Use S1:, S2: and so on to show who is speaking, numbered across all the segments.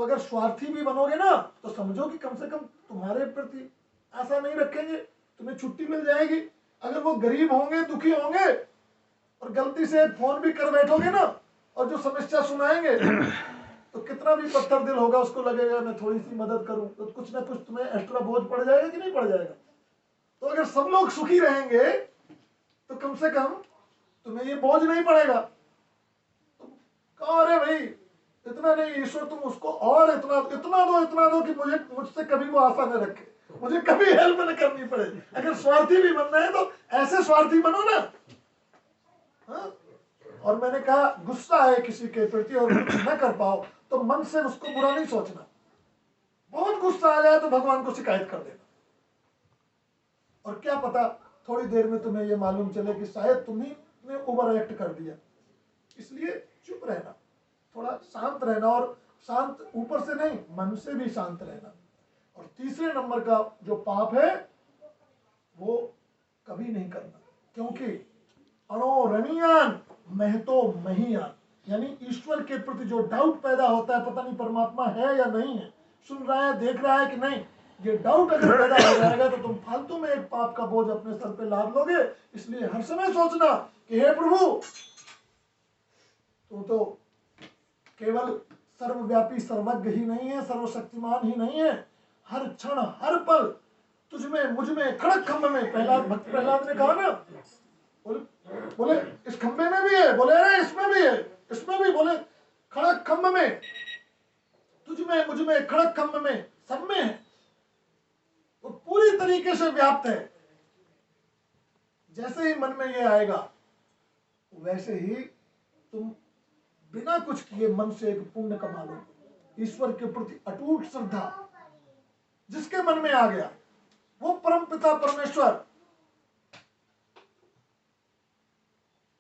S1: अगर स्वार्थी भी बनोगे ना तो समझो कि कम से कम तुम्हारे प्रति आशा नहीं रखेंगे, तुम्हें छुट्टी मिल जाएगी। अगर वो गरीब होंगे, दुखी होंगे और गलती से फोन भी कर बैठोगे ना और जो समस्या सुनाएंगे तो कितना भी पत्थर दिल होगा उसको लगेगा मैं थोड़ी सी मदद करूं तो कुछ ना कुछ तुम्हें एक्स्ट्रा बोझ पड़ जाएगा कि नहीं पड़ जाएगा। तो अगर सब लोग सुखी रहेंगे तो कम से कम तुम्हें ये बोझ नहीं पड़ेगा। तुम कहो अरे भाई इतना नहीं, ईश्वर तुम उसको और इतना दो कि मुझसे कभी वो आशा न रखे, मुझे कभी हेल्प न करनी पड़े। अगर स्वार्थी भी बनना है तो ऐसे स्वार्थी बनो ना। हाँ? और मैंने कहा गुस्सा है किसी के प्रति और कुछ न कर पाओ तो मन से उसको बुरा नहीं सोचना। बहुत गुस्सा आ जाए तो भगवान को शिकायत कर देना, और क्या पता थोड़ी देर में तुम्हें ये मालूम चले कि शायद तुम्ही ने ओवर एक्ट कर दिया। इसलिए चुप रहना, थोड़ा शांत रहना, और शांत ऊपर से नहीं मन से भी शांत रहना। और तीसरे नंबर का जो पाप है वो कभी नहीं करना, क्योंकि अणो रणीयान महतो महीयान, यानी ईश्वर के प्रति जो डाउट पैदा होता है, पता नहीं परमात्मा है या नहीं है, सुन रहा है देख रहा है कि नहीं, ये डाउट अगर पैदा हो जाएगा तो तुम फालतू में एक पाप का बोझ अपने सर पे लाद लोगे। इसलिए हर समय सोचना कि हे प्रभु तू तो केवल सर्वव्यापी सर्वज्ञ ही नहीं है, सर्वशक्तिमान ही नहीं है, हर क्षण हर पल तुझमें मुझ में खड़क खंभ में, भक्त प्रहलाद ने कहा ना, बोले इस खंभे में भी है, बोले अरे इसमें भी है, इसमें भी, बोले खड़क खंभ में, तुझ में मुझ में खड़क खंभ में, सब में है, वो पूरी तरीके से व्याप्त है। जैसे ही मन में ये आएगा वैसे ही तुम बिना कुछ किए मन से एक पुण्य कमा लो। ईश्वर के प्रति अटूट श्रद्धा जिसके मन में आ गया वो परम पिता परमेश्वर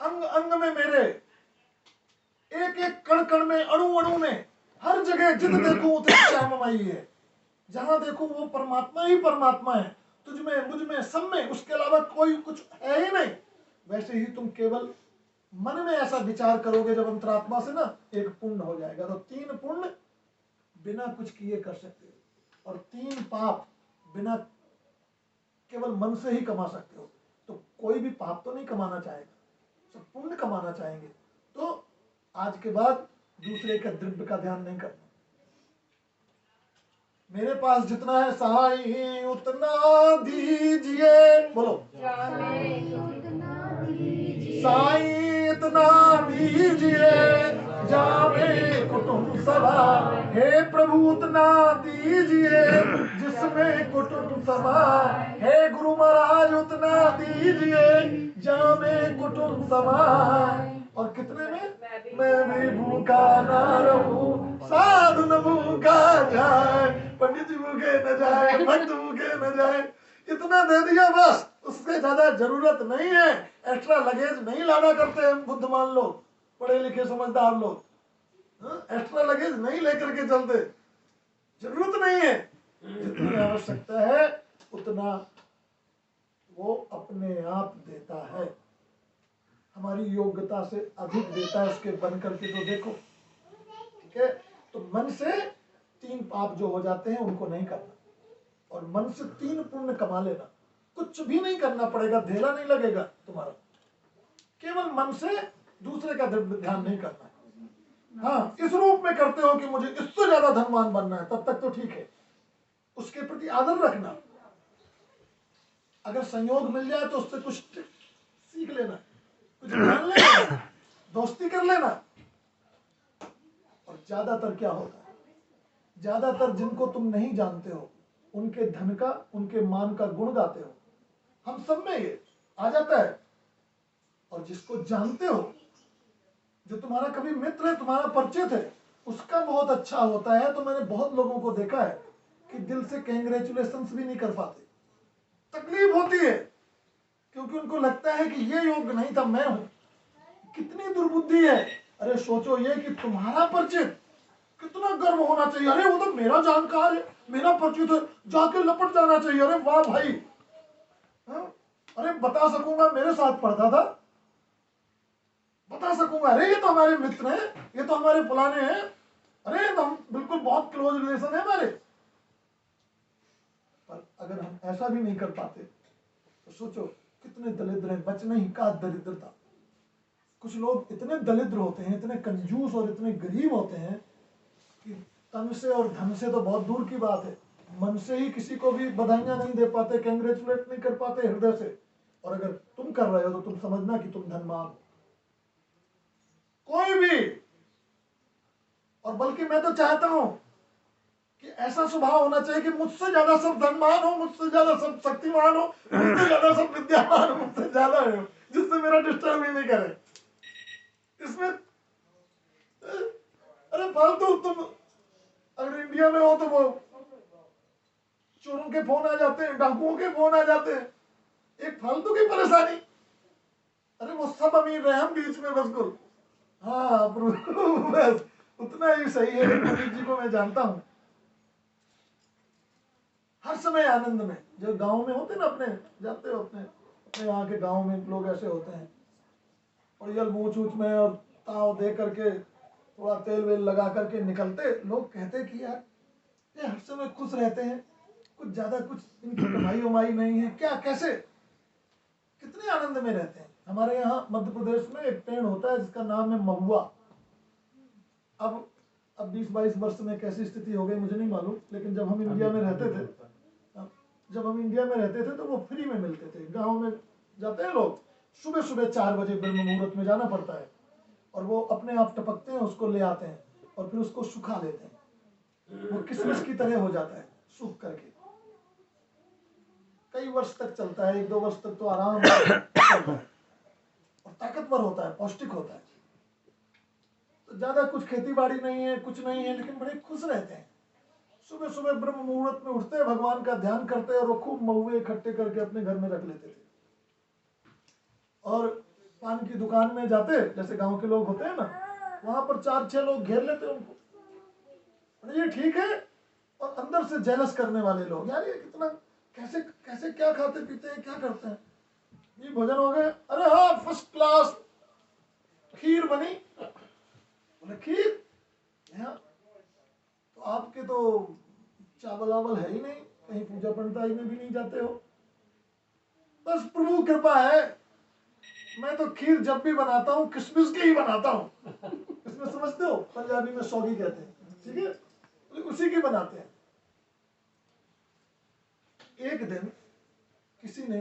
S1: अंग अंग में मेरे, एक एक कण कण में, अणु अणु में, हर जगह जित देखूं उत श्याममयी है। जहां देखूं वो परमात्मा ही परमात्मा है, तुझ में मुझ में सब में, उसके अलावा कोई कुछ है ही नहीं। वैसे ही तुम केवल मन में ऐसा विचार करोगे जब अंतरात्मा से ना, एक पुण्य हो जाएगा। तो 3 पुण्य बिना कुछ किए कर सकते हो, और 3 पाप बिना केवल मन से ही कमा सकते हो। तो कोई भी पाप तो नहीं कमाना चाहेगा, सब पुण्य कमाना चाहेंगे। तो आज के बाद दूसरे का द्रव्य का ध्यान नहीं करना। मेरे पास जितना है साईं उतना दीजिए, बोलो साईं इतना दीजिए जावे कुटुंब सभा, हे प्रभु उतना दीजिए जिसमें कुटुंब सभा, हे गुरु महाराज उतना दीजिए जावे कुटुंब सभा। और कितने में? मैं भी भूखा ना रहूं, साधु न भूखा जाए, पंडित जी भूखे न जाए, भक्त भूखे न जाए। इतना दे दिया बस, उससे ज्यादा जरूरत नहीं है। एक्स्ट्रा लगेज नहीं लाना करते हैं बुद्धिमान लोग, पढ़े लिखे समझदार लोग, एक्स्ट्रा लगेज नहीं लेकर के चलते, जरूरत नहीं है। जितनी आवश्यकता है उतना वो अपने आप देता है, हमारी योग्यता से अधिक देता है, उसके बन करके तो देखो। ठीक है, तो मन से 3 पाप जो हो जाते हैं उनको नहीं करना, और मन से 3 पुण्य कमा लेना। कुछ भी नहीं करना पड़ेगा, धेला नहीं लगेगा तुम्हारा, केवल मन से दूसरे का ध्यान नहीं करना। हाँ, इस रूप में करते हो कि मुझे इससे ज्यादा धनवान बनना है, तब तक तो ठीक है, उसके प्रति आदर रखना। अगर संयोग मिल जाए तो उससे कुछ सीख लेना, कुछ जान लेना, दोस्ती कर लेना। और ज्यादातर क्या होता है, ज्यादातर जिनको तुम नहीं जानते हो उनके धन का, उनके मान का गुण गाते हो। हम सब में ये आ जाता है। और जिसको जानते हो, जो तुम्हारा कभी मित्र है, तुम्हारा परिचित है, उसका बहुत अच्छा होता है। तो मैंने बहुत लोगों को देखा है कि दिल से कांग्रेचुलेशंस भी नहीं कर पाते, तकलीफ होती है, क्योंकि उनको लगता है कि ये योग्य नहीं था, मैं हूं। कितनी दुर्बुद्धि है। अरे सोचो ये कि तुम्हारा परिचित, कितना गर्व होना चाहिए, अरे वो तो मेरा जानकार है, मेरा परिचित है, जाके लपट जाना चाहिए, अरे वाह भाई। अरे बता सकूंगा मेरे साथ पढ़ता था, बता सकूंगा, अरे ये तो हमारे मित्र हैं, ये तो हमारे फलाने हैं, अरे तो हम बिल्कुल बहुत क्लोज रिलेशन है हमारे। पर अगर हम ऐसा भी नहीं कर पाते तो सोचो कितने दरिद्र हैं, बच नहीं का दरिद्रता। कुछ लोग इतने दरिद्र होते हैं, इतने कंजूस और इतने गरीब होते हैं कि तन से और धन से तो बहुत दूर की बात है, मन से ही किसी को भी बधाइयां नहीं दे पाते, कैंग्रेचुलेट नहीं कर पाते हृदय से। और अगर तुम कर रहे हो तो तुम समझना कि तुम धनवान हो, कोई भी। और बल्कि मैं तो चाहता हूं कि ऐसा स्वभाव होना चाहिए कि मुझसे ज्यादा सब धनवान हो, मुझसे ज्यादा सब शक्तिमान हो, मुझसे ज्यादा सब विद्यावान हो, मुझसे ज्यादा हो, जिससे मेरा डिस्टर्ब ही नहीं करे। इसमें अरे फालतू, तुम अगर इंडिया में हो तो वो चोरों के फोन आ जाते हैं, डाकुओं के फोन आ जाते हैं, एक फालतू की परेशानी। अरे वो सब अमीर रहे, हम बीच में बस गुल। हाँ बस उतना ही सही है। पुनीत जी को मैं जानता हूं, हर समय आनंद में। जो गांव में होते ना अपने, जानते हो अपने यहाँ के गांव में लोग ऐसे होते हैं, और यल मूछ ऊछ में और ताव दे करके थोड़ा तेल वेल लगा करके निकलते। लोग कहते कि यार ये हर समय खुश रहते हैं, कुछ ज्यादा कुछ इनकी कमाई उमाई नहीं है क्या, कैसे कितने आनंद में रहते हैं। हमारे यहाँ मध्य प्रदेश में एक पेड़ होता है जिसका नाम है महुआ। अब 20-22 वर्ष में कैसी स्थिति हो गई मुझे नहीं मालूम, लेकिन जब हम इंडिया में रहते थे तो वो फ्री में मिलते थे। गांव में जाते हैं लोग, सुबह सुबह 4 बजे ब्रह्म मुहूर्त में जाना पड़ता है, और वो अपने आप टपकते हैं, उसको ले आते हैं और फिर उसको सुखा लेते हैं। वो किसमिस की तरह हो जाता है सूख करके, कई वर्ष तक चलता है, 1-2 वर्ष तक तो आराम से चलता है, और ताकतवर होता है, पौष्टिक होता है। तो ज्यादा कुछ खेती बाड़ी नहीं है, कुछ नहीं है, लेकिन बड़े खुश रहते हैं। सुबह सुबह ब्रह्म मुहूर्त में उठते, भगवान का ध्यान करते, और वो खूब महुए इकट्ठे करके अपने घर में रख लेते थे। और पान की दुकान में जाते, जैसे गांव के लोग होते हैं ना, वहां पर 4-6 लोग घेर लेते उनको, ये ठीक है। और अंदर से जेलस करने वाले लोग, यार ये कितना कैसे कैसे क्या खाते पीते हैं, क्या करते हैं, ये भोजन हो गए, अरे हाँ फर्स्ट क्लास खीर बनी, बोले खीर यहाँ तो आपके तो चावल वावल है ही नहीं, कहीं पूजा पंडाई में भी नहीं जाते हो। बस प्रभु कृपा है, मैं तो खीर जब भी बनाता हूँ किशमिश की ही बनाता हूँ। इसमें समझते हो, पंजाबी में सौगी कहते हैं, ठीक है, तो उसी की बनाते हैं। एक दिन किसी ने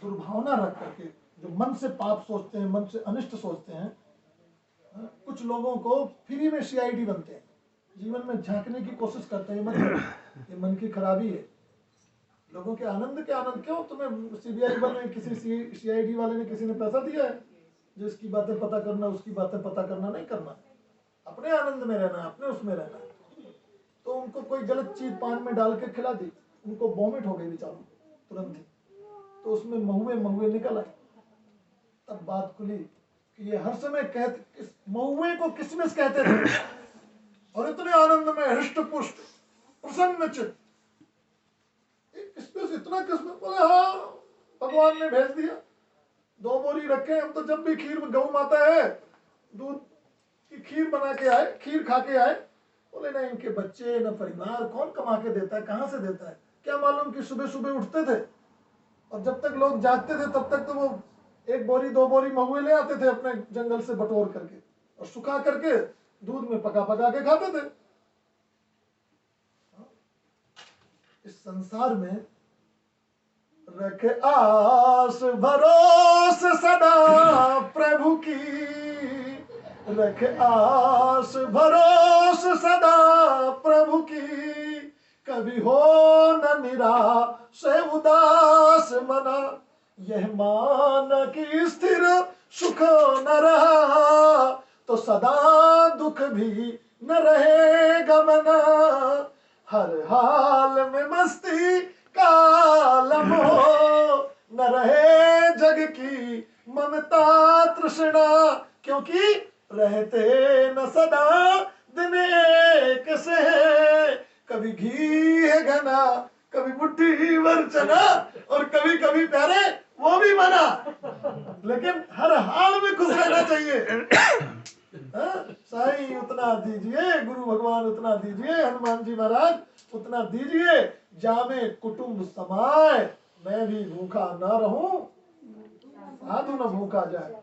S1: दुर्भावना रख करके, जो मन से पाप सोचते हैं, मन से अनिष्ट सोचते हैं, कुछ लोगों को फ्री में सीआईडी बनते हैं, जीवन में झांकने की कोशिश करते हैं। मतलब ये मन की खराबी है, लोगों के आनंद क्यों तुम्हें सीबीआई वाले, किसी सीआईडी वाले ने, किसी ने पैसा दिया है जो इसकी बातें पता करना, उसकी बातें पता करना नहीं करना, अपने आनंद में रहना, अपने उसमें रहना। तो उनको कोई गलत चीज पान में डाल के खिला दी, उनको वॉमिट हो गई बेचारों तुरंत ही, तो उसमें महुए निकल आए। तब बात खुली कि ये हर समय कहते, महुए को किसमिस कहते थे, और इतने आनंद में हृष्ट पुष्ट प्रसन्न चित्त, किसमिस इतना किसमिस, बोले हाँ भगवान ने भेज दिया, 2 बोरी रखे। हम तो जब भी खीर, गौ माता है, दूध की खीर बना के आए, खीर खा के आए। बोले ना इनके बच्चे न परिवार, कौन कमा के देता है, कहाँ से देता है, क्या मालूम कि सुबह सुबह उठते थे और जब तक लोग जागते थे तब तक तो वो 1 बोरी 2 बोरी महुए ले आते थे अपने जंगल से बटोर करके, और सुखा करके दूध में पका के खाते थे। इस संसार में रख आस भरोस सदा प्रभु की, रख आस भरोस सदा प्रभु की, कभी हो न निराश उदास मना, यह मान की स्थिर सुख न रहा, तो सदा दुख भी न रहेगा मना, हर हाल में मस्ती का आलम हो, न रहे जग की ममता तृष्णा, क्योंकि रहते न सदा दिन एक से, कभी घी है घना, कभी मुट्ठी भर चना, और कभी कभी प्यारे वो भी बना, लेकिन हर हाल में खुश रहना चाहिए। साईं उतना दीजिए गुरु भगवान उतना दीजिए, हनुमान जी महाराज उतना दीजिए, जामे कुटुंब समाए, मैं भी भूखा ना रहूं, साधु न भूखा जाए।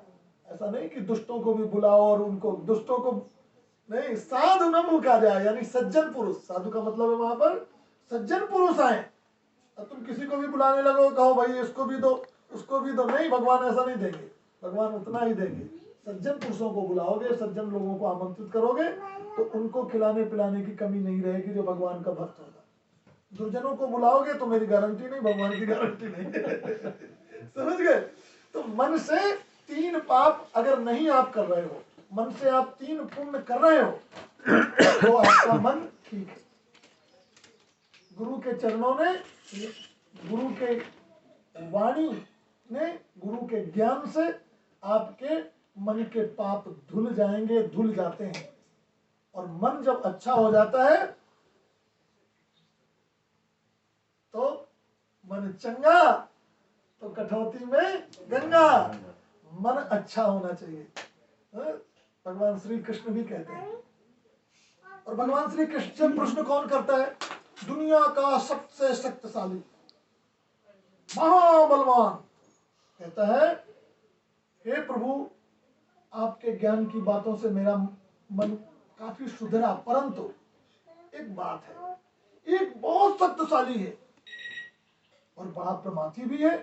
S1: ऐसा नहीं कि दुष्टों को भी बुलाओ और उनको, दुष्टों को नहीं, साधु न भूखा जाए, यानी सज्जन पुरुष, साधु का मतलब है वहां पर सज्जन पुरुष आए। अब तुम किसी को भी बुलाने लगो, कहो भाई इसको भी दो उसको भी दो, नहीं, भगवान ऐसा नहीं देंगे, भगवान उतना ही देंगे। सज्जन पुरुषों को बुलाओगे, सज्जन लोगों को आमंत्रित करोगे तो उनको खिलाने पिलाने की कमी नहीं रहेगी जो भगवान का भक्त होगा। दुर्जनों को बुलाओगे तो मेरी गारंटी नहीं, भगवान की गारंटी नहीं। समझ गए? तो मन से 3 पाप अगर नहीं आप कर रहे हो, मन से आप 3 पुण्य कर रहे हो तो आपका मन ठीक है। गुरु के चरणों ने, गुरु के वाणी ने, गुरु के ज्ञान से आपके मन के पाप धुल जाएंगे, धुल जाते हैं। और मन जब अच्छा हो जाता है तो मन चंगा तो कठौती में गंगा। मन अच्छा होना चाहिए। भगवान श्री कृष्ण भी कहते हैं। और भगवान श्री कृष्ण से प्रश्न कौन करता है? दुनिया का सबसे शक्तिशाली महाबलवान कहता है, हे प्रभु, आपके ज्ञान की बातों से मेरा मन काफी सुधरा, परंतु एक बात है, एक बहुत शक्तिशाली है और बड़ा प्रमाथी भी है,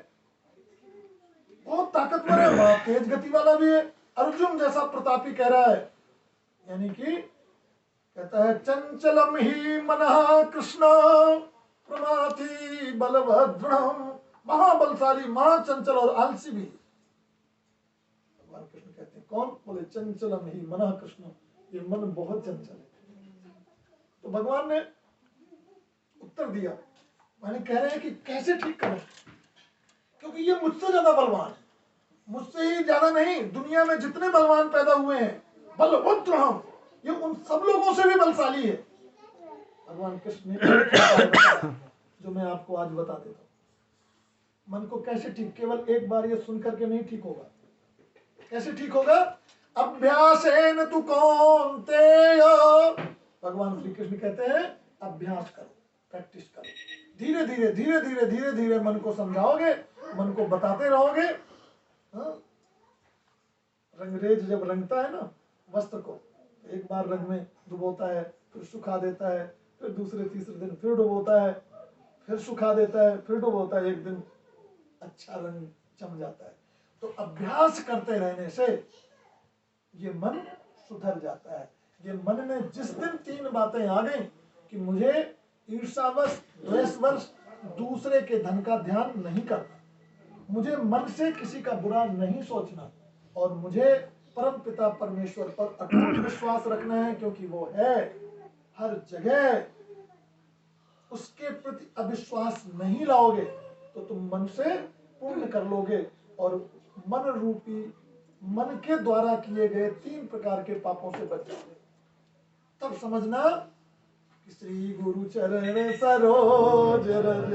S1: बहुत ताकतवर है, बड़ा तेज गति वाला भी है, अर्जुन जैसा प्रतापी कह रहा है। यानी कि कहता है, चंचलम ही मनः कृष्ण प्रमाथी बलभद्रम, महाबलशाली, महाचंचल और आलसी भी। भगवान कृष्ण कहते हैं, कौन? बोले चंचलम ही मनः कृष्ण, ये मन बहुत चंचल है। तो भगवान ने उत्तर दिया, माने कह रहे हैं कि कैसे ठीक करें, क्योंकि ये मुझसे ज्यादा बलवान है, मुझसे ही ज्यादा नहीं, दुनिया में जितने बलवान पैदा हुए हैं, बलभद्रम, ये उन सब लोगों से भी बलशाली है। भगवान कृष्ण ने जो मैं आपको आज बता देता हूं। मन को कैसे ठीक, केवल एक बार ये सुन करके नहीं ठीक होगा। कैसे ठीक होगा? अभ्यासेन तु कौन्तेय, भगवान श्री कृष्ण कहते हैं अभ्यास करो, प्रैक्टिस करो, धीरे धीरे धीरे धीरे धीरे धीरे मन को समझाओगे, मन को बताते रहोगे। रंगरेज जब रंगता है ना वस्त्र को, एक बार रंग में डुबोता है, फिर सुखा देता है, फिर दूसरे तीसरे दिन फिर डुबोता है, फिर सुखा देता है, फिर डुबोता है, एक दिन अच्छा रंग जम जाता है। तो अभ्यास करते रहने से ये मन सुधर जाता है। ये मन में जिस दिन 3 बातें आ गई कि मुझे ईर्ष्यावश, द्वेषवश दूसरे के धन का ध्यान नहीं करना, मुझे मन से किसी का बुरा नहीं सोचना, और मुझे परम पिता परमेश्वर पर अटूट विश्वास रखना है, क्योंकि वो है हर जगह, उसके प्रति अविश्वास नहीं लाओगे तो तुम मन से पुण्य कर लोगे और मन रूपी, मन के द्वारा किए गए 3 प्रकार के पापों से बच जाओगे। तब समझना कि श्री गुरु चरण सरोज रज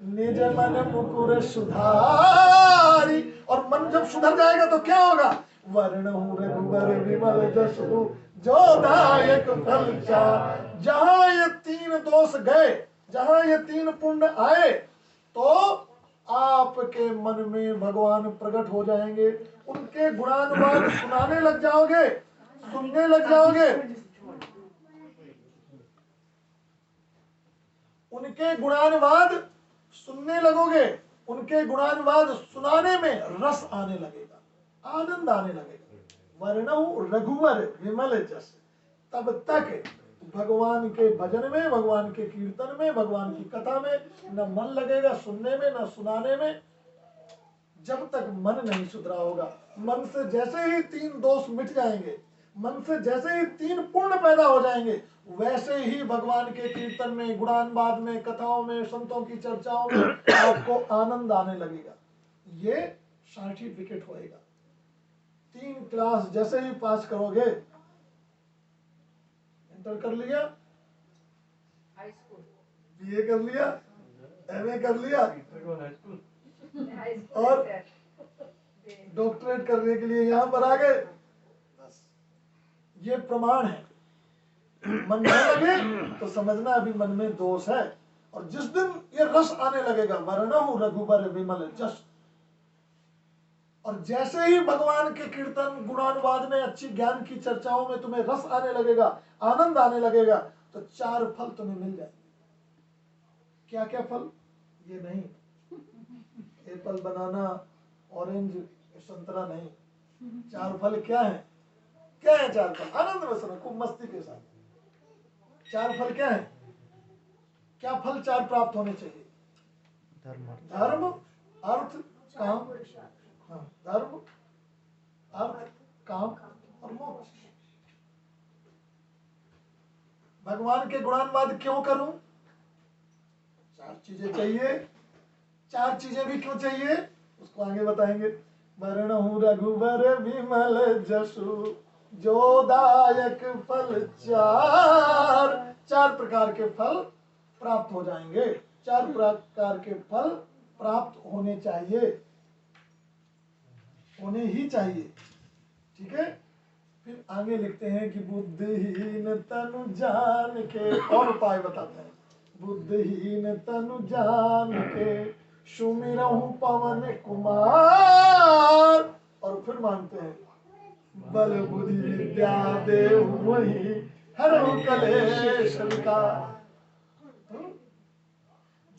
S1: निज मन मुकुर सुधारी। और मन जब सुधर जाएगा तो क्या होगा? वर्ण रघुवर विमल जसु जो दायक फल चार। जहां ये 3 दोष गए, जहां ये 3 पुण्य आए, तो आपके मन में भगवान प्रकट हो जाएंगे, उनके गुणानुवाद सुनाने लग जाओगे, सुनने लग जाओगे, उनके गुणानुवाद सुनने लगोगे, उनके गुणानुवाद सुनाने में रस आने लगेगा, आनंद आने लगेगा। वर्णहु रघुवर विमल जस, तब तक भगवान के भजन में, भगवान के कीर्तन में, भगवान की कथा में न मन लगेगा, सुनने में न सुनाने में, जब तक मन नहीं सुधरा होगा। मन से जैसे ही 3 दोष मिट जाएंगे, मन से जैसे ही 3 पुण्य पैदा हो जाएंगे, वैसे ही भगवान के कीर्तन में, गुणानुवाद में, कथाओं में, संतों की चर्चाओं में आपको आनंद आने लगेगा। ये सर्टिफिकेट होएगा। 3 क्लास जैसे ही पास करोगे, इंटर कर लिया, बीए कर लिया, एमए कर लिया, और डॉक्टरेट करने के लिए यहां पर आ गए, बस ये प्रमाण है मन न लगे तो समझना अभी मन में दोष है। और जिस दिन ये रस आने लगेगा, वरणहु रघुबर विमल जस, और जैसे ही भगवान के कीर्तन गुणानुवाद में, अच्छी ज्ञान की चर्चाओं में तुम्हें रस आने लगेगा, आनंद आने लगेगा, तो 4 फल तुम्हें मिल जाएंगे। क्या क्या फल? ये नहीं, एप्पल, बनाना, ऑरेंज, संतरा नहीं। 4 फल क्या है? क्या है 4 फल? आनंद में सुनो, खूब मस्ती के साथ। 4 फल क्या है? क्या फल 4 प्राप्त होने चाहिए? धर्म, अर्थ, काम। हाँ, धर्म, अर्थ, काम और मोक्ष। भगवान के गुणानुवाद क्यों करूं? 4 चीजें चाहिए। 4 चीजें भी क्यों चाहिए उसको आगे बताएंगे। वरणहु रघुबर विमल जसु, जो दायक फल 4 प्रकार के फल प्राप्त हो जाएंगे। 4 प्रकार के फल प्राप्त होने चाहिए, होने ही चाहिए। ठीक है। फिर आगे लिखते हैं कि बुद्धिहीन तनु जान के, और उपाय बताते हैं। बुद्धिहीन तनु जान के सुमिरहु पवन कुमार, और फिर मानते हैं बल बुद्धि विद्या देव वही हरहु कलेश विकार।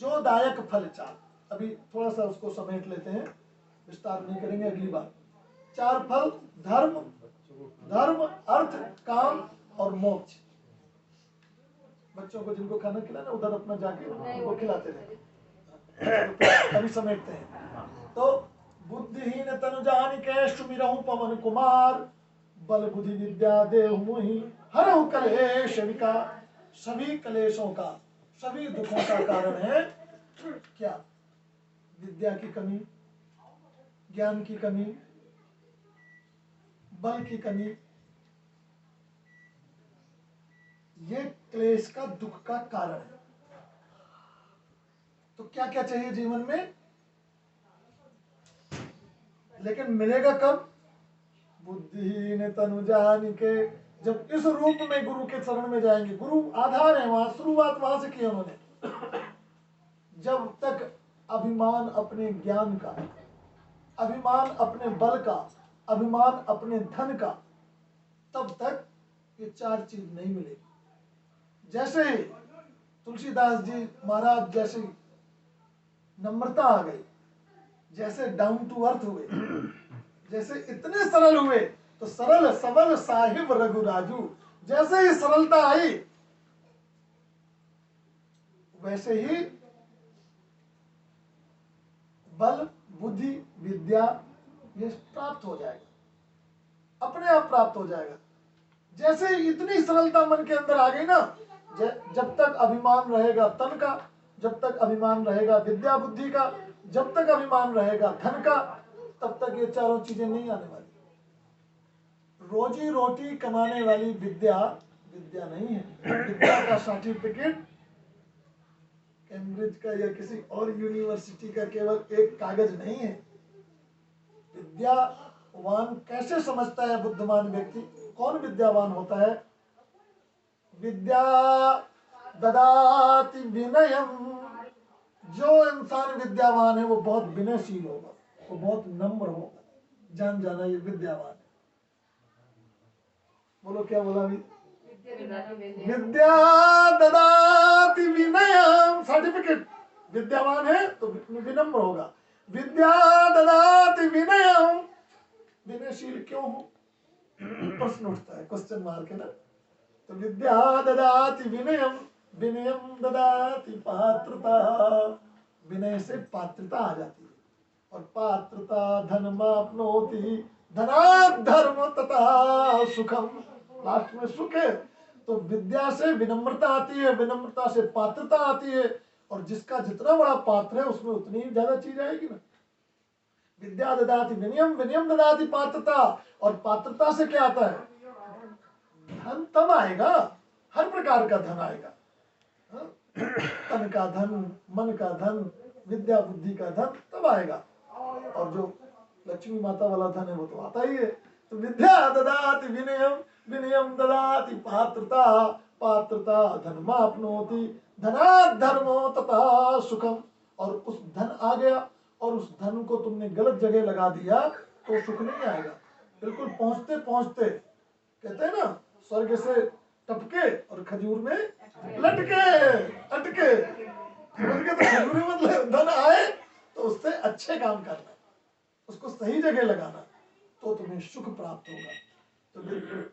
S1: जो दायक फल 4, अभी थोड़ा सा उसको समेट लेते हैं, विस्तार नहीं करेंगे अगली बार। 4 फल, धर्म, अर्थ, काम और मोक्ष। बच्चों को जिनको खाना खिलाना उधर अपना जाके उनको खिलाते रहे। अभी समेटते हैं। तो बुद्धिहीन तनु जानिके सुमिरहु पवन कुमार, बल बुद्धि विद्या देव मुहि हरहु कलेश विकार। सभी कलेशों का, सभी दुखों का कारण है क्या? विद्या की कमी, ज्ञान की कमी, बल की कमी। ये क्लेश का, दुख का कारण है। तो क्या क्या चाहिए जीवन में? लेकिन मिलेगा कब? बुद्धिहीन तनु जानिके, जब इस रूप में गुरु के चरण में जाएंगे। गुरु आधार है, वहां शुरुआत वहां से की उन्होंने। जब तक अभिमान अपने ज्ञान का, अभिमान अपने बल का, अभिमान अपने धन का, तब तक ये 4 चीज नहीं मिलेगी। जैसे ही तुलसीदास जी महाराज जैसी नम्रता आ गई, जैसे डाउन टू अर्थ हुए, जैसे इतने सरल हुए, तो सरल सबल साहिब रघुराजू, जैसे ही सरलता आई वैसे ही बल बुद्धि विद्या ये प्राप्त हो जाएगा, अपने आप प्राप्त हो जाएगा। जैसे इतनी सरलता मन के अंदर आ गई ना, जब तक अभिमान रहेगा तन का, जब तक अभिमान रहेगा विद्या बुद्धि का, जब तक अभिमान रहेगा धन का, तब तक ये 4 चीजें नहीं आने वाली। रोजी रोटी कमाने वाली विद्या विद्या नहीं है। विद्या का सर्टिफिकेट कैम्ब्रिज का या किसी और यूनिवर्सिटी का केवल एक कागज नहीं है। विद्यावान कैसे समझता है बुद्धिमान व्यक्ति? कौन विद्यावान होता है? विद्या ददाति विनयम, जो इंसान विद्यावान है वो बहुत विनयशील होगा, वो बहुत नम्र होगा। जान जाना ये विद्यावान है। बोलो क्या बोला अभी? विद्या ददाति विनयम, सर्टिफिकेट। विद्यावान है तो विनम्र होगा। विद्या ददाति विनयम, विनयशील क्यों हो? प्रश्न उठता है, क्वेश्चन मार्क है ना। तो विद्या ददाति विनयम, विनयम ददाति पात्रता, विनय से पात्रता आ जाती है, और पात्रता धनमाप्नोति, धनात् धर्म तथा सुखम, लास्ट में सुख है। तो विद्या से विनम्रता आती है, विनम्रता से पात्रता आती है, और जिसका जितना बड़ा पात्र है उसमें उतनी ही ज्यादा चीज आएगी ना। विद्या ददाति विनयम, विनयम ददाति पात्रता, और पात्रता से क्या आता है? धन तब आएगा, हर प्रकार का धन आएगा। तन का धन, मन का धन, विद्या बुद्धि का धन तब आएगा, और जो लक्ष्मी माता वाला धन है वो तो आता ही है। तो विद्या ददाति विनयम, विनयम ददाति पात्रता, पात्रता धनमाप्नोति धनात् धर्मो तथा सुखम। और उस धन आ गया और उस धन को तुमने गलत जगह लगा दिया तो सुख नहीं आएगा। बिल्कुल पहुंचते पहुंचते कहते हैं ना, स्वर्ग से टपके और खजूर में लटके अटके। तो खजूर में मतलब धन आए तो उससे अच्छे काम करना, उसको सही जगह लगाना, तो तुम्हें सुख प्राप्त होगा। तो बिल्कुल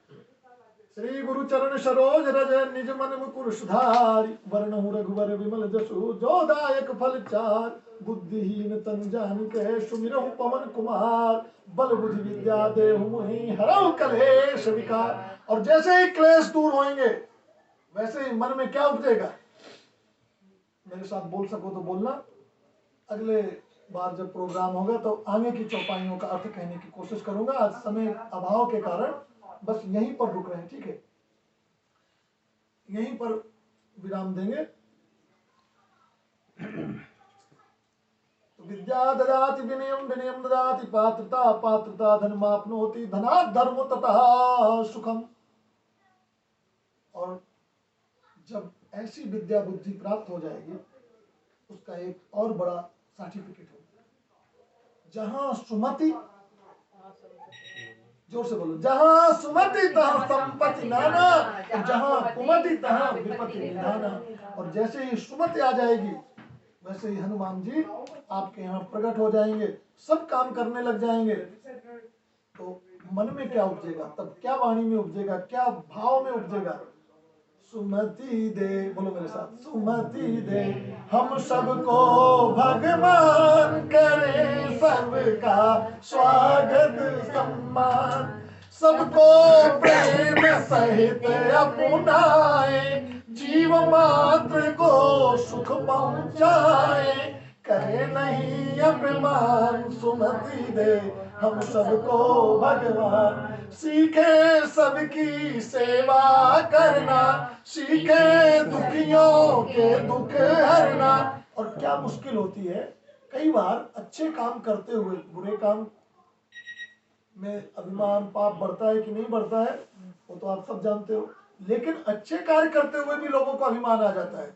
S1: श्री गुरु चरण सरोज रज निज मन मुकुर सुधारि वरणहु रघुवर विमल जसु जो दायक फल चार। बुद्धिहीन तन जानिके सुमिरहु पवन कुमार बल बुद्धि विद्या देहु मोहि हरहु कलेश विकार। और जैसे ही क्लेश दूर होंगे वैसे ही मन में क्या उपजेगा? मेरे साथ बोल सको तो बोलना। अगले बार जब प्रोग्राम होगा तो आगे की चौपाइयों का अर्थ कहने की कोशिश करूंगा। आज समय अभाव के कारण बस यहीं पर रुक रहे हैं, ठीक है, यहीं पर विराम देंगे। तो विद्या ददाति विनयम विनयम ददाति पात्रता पात्रता धनमाप्नोति धनात् धर्मो ततः सुखम। और जब ऐसी विद्या बुद्धि प्राप्त हो जाएगी उसका एक और बड़ा सर्टिफिकेट होगा, जहां सुमति, जोर से बोलो, जहां सुमति तहां संपत्ति नाना और जहां कुमति तहां विपत्ति निधाना। और जैसे ही सुमति आ जाएगी वैसे ही हनुमान जी आपके यहाँ प्रकट हो जाएंगे, सब काम करने लग जाएंगे। तो मन में क्या उपजेगा, तब क्या वाणी में उपजेगा, क्या भाव में उपजेगा? सुमति दे, बोलो मेरे साथ, सुमति दे हम सबको भगवान करे सबका स्वागत सम्मान। सबको प्रेम सहित अपनाए जीव मात्र को सुख पहुंचाए। करे नहीं अभिमान सुमति दे हम सबको भगवान। सीखे सबकी सेवा करना सीखे दुखियों के दुख हरना। और क्या मुश्किल होती है, कई बार अच्छे काम करते हुए बुरे काम में अभिमान पाप बढ़ता है कि नहीं बढ़ता है वो तो आप सब जानते हो। लेकिन अच्छे कार्य करते हुए भी लोगों को अभिमान आ जाता है।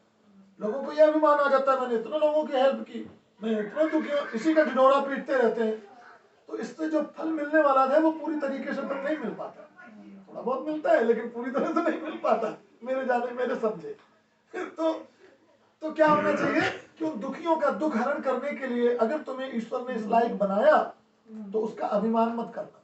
S1: लोगों को यह अभिमान आ जाता है मैंने इतने लोगों की हेल्प की, मैं इतने दुखी हूँ, इसी का ढिढोरा पीटते रहते हैं। तो इससे जो फल मिलने वाला है वो पूरी तरीके से तो नहीं मिल पाता, थोड़ा बहुत मिलता है लेकिन पूरी तरह से नहीं मिल पाता, मेरे जाने मेरे समझे। तो क्या होना चाहिए कि उन दुखियों का दुख हरण करने के लिए अगर तुम्हें ईश्वर ने इस लायक बनाया तो उसका अभिमान मत करना।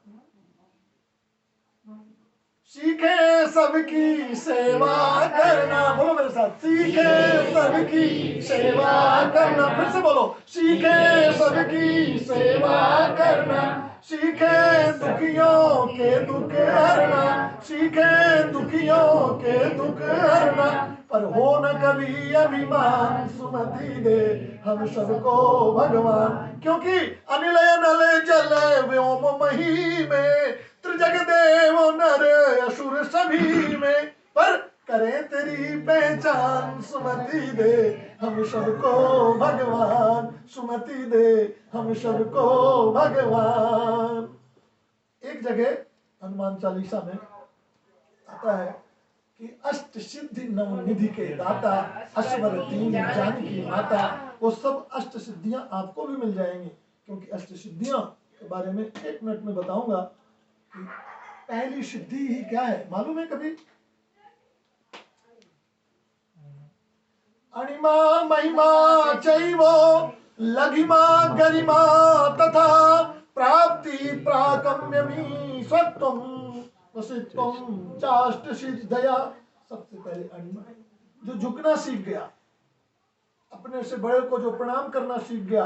S1: सीखे सबकी सेवा करना, बोलो मेरे साथ, सीखे सबकी सेवा करना। फिर से बोलो, सीखे सबकी सेवा करना। सीखे दुखियों के दुख हरना सीखे दुखियों के दुख हरना। पर हो न कभी अभिमान सुमति दे हम सबको भगवान। क्योंकि अनिलय नलय जलय व्योम मही में त्रिजग देव नर असुर सभी में। पर करे तेरी पहचान सुमति दे हम सबको भगवान। सुमति दे हम सबको भगवान। एक जगह हनुमान चालीसा में आता है कि अष्ट सिद्धि नव निधि के दाता अश्वर तीन जानकी माता। वो सब अष्ट सिद्धियां आपको भी मिल जाएंगी, क्योंकि अष्ट सिद्धियां के बारे में 1 मिनट में बताऊंगा कि पहली सिद्धि ही क्या है मालूम है कभी? अणिमा महिमा चैवो लघिमा गरिमा तथा प्राप्ति प्राकम्यमी सत्वम वसित्वम चाष्ट सिद्धया। सबसे पहले अणिमा, जो झुकना सीख गया, अपने से बड़े को जो प्रणाम करना सीख गया,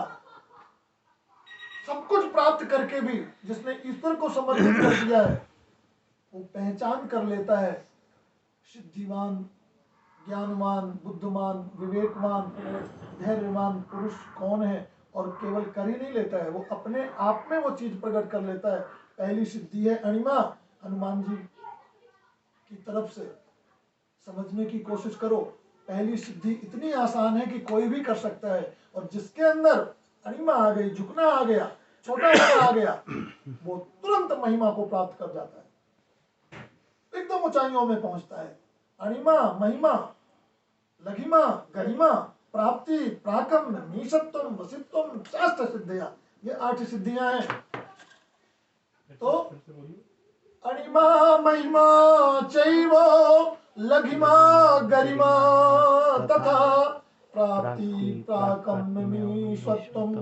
S1: सब कुछ प्राप्त करके भी जिसने ईश्वर को समर्पित कर दिया है वो पहचान कर लेता है सिद्धिवान, ज्ञानवान, बुद्धिमान, विवेकवान, धैर्यवान पुरुष कौन है। और केवल कर ही नहीं लेता है, वो अपने आप में वो चीज प्रकट कर लेता है। पहली सिद्धि है अणिमा। हनुमान जी की तरफ से समझने की कोशिश करो। पहली सिद्धि इतनी आसान है कि कोई भी कर सकता है, और जिसके अंदर अणिमा आ गई, झुकना आ गया, छोटा होना आ गया, वो तुरंत महिमा को प्राप्त कर जाता है, एकदम ऊंचाइयों में पहुंचता है। अणिमा महिमा, लघिमा गरिमा, प्राप्ति प्राकम नीशत्वम वसित्वम चाष्ट सिद्धिया, ये 8 सिद्धियां हैं। तो अणिमा महिमा चैव लघिमा गरिमा तथा प्राप्ति प्राकम्यमीश्वत्वम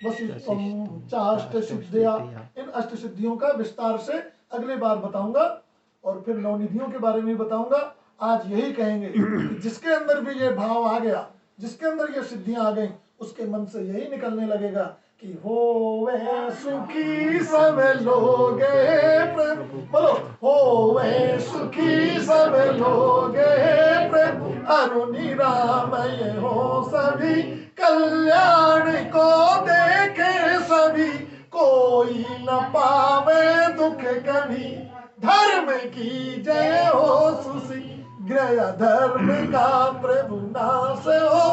S1: वसित्वम चाष्ट सिद्धिया। इन 8 सिद्धियों का विस्तार से अगले बार बताऊंगा और फिर नवनिधियों के बारे में बताऊंगा। आज यही कहेंगे कि जिसके अंदर भी ये भाव आ गया, जिसके अंदर ये सिद्धियां आ गई, उसके मन से यही निकलने लगेगा कि होवे सुखी सब लोग प्रभु, बोलो होवे सुखी सब लोग प्रभु, अरुणि रामय हो सभी, कल्याण को देखे सभी, कोई न पावे दुख कभी, धर्म की जय हो सुसी, ग्रह धर्म का प्रभु नाश हो,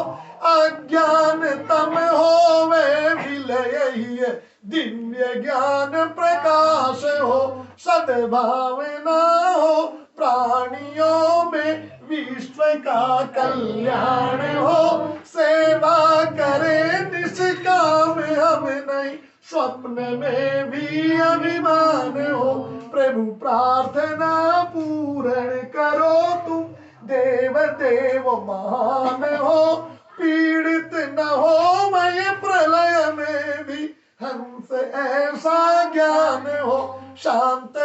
S1: अज्ञान तम होवे विलय, दिव्य ज्ञान प्रकाश हो, सद्भावना हो प्राणियों में, विश्व का कल्याण हो, सेवा करे निष्काम हम नहीं, स्वप्न में भी अभिमान हो, प्रभु प्रार्थना पूर्ण करो तुम, देव देव महान हो, पीड़ित न हो मैं प्रलय में भी, हमसे ऐसा ज्ञान हो, शांत